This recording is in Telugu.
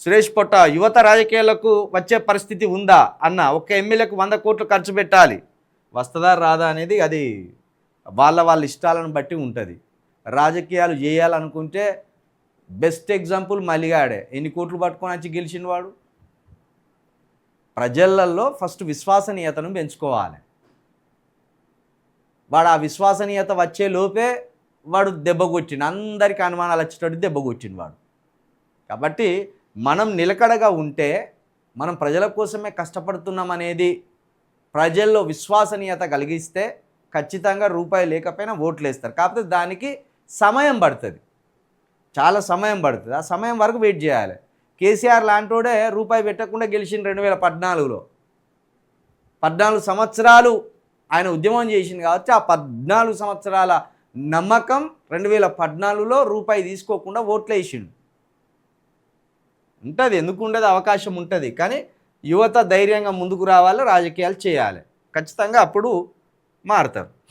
సురేష్ పొట్ట యువత రాజకీయాలకు వచ్చే పరిస్థితి ఉందా అన్న, ఒక్క ఎమ్మెల్యేకు 100 కోట్లు ఖర్చు పెట్టాలి, వస్తుందా రాదా అనేది అది వాళ్ళ ఇష్టాలను బట్టి ఉంటుంది. రాజకీయాలు చేయాలనుకుంటే బెస్ట్ ఎగ్జాంపుల్ మల్లిగాడే. ఎన్ని కోట్లు పట్టుకొని వచ్చి గెలిచిన వాడు. ప్రజలల్లో ఫస్ట్ విశ్వసనీయతను పెంచుకోవాలి. వాడు ఆ విశ్వసనీయత వచ్చే లోపే వాడు దెబ్బ కొట్టిండు, అందరికీ అనుమానాలు వచ్చేటట్టు దెబ్బ కొట్టిండు వాడు. కాబట్టి మనం నిలకడగా ఉంటే, మనం ప్రజల కోసమే కష్టపడుతున్నాం అనేది ప్రజల్లో విశ్వసనీయత కలిగిస్తే ఖచ్చితంగా రూపాయి లేకపోయినా ఓట్లు వేస్తారు. కాకపోతే దానికి సమయం పడుతుంది, చాలా సమయం పడుతుంది. ఆ సమయం వరకు వెయిట్ చేయాలి. కేసీఆర్ లాంటోడే రూపాయి పెట్టకుండా గెలిచింది 2014లో. 14 సంవత్సరాలు ఆయన ఉద్యమం చేసింది కాబట్టి ఆ 14 సంవత్సరాల నమ్మకం 2014లో రూపాయి తీసుకోకుండా ఓట్లు వేసిండు. ఉంటుంది, ఎందుకు ఉండదు, అవకాశం ఉంటుంది. కానీ యువత ధైర్యంగా ముందుకు రావాలి, రాజకీయాలు చేయాలి, ఖచ్చితంగా అప్పుడు మారుతారు.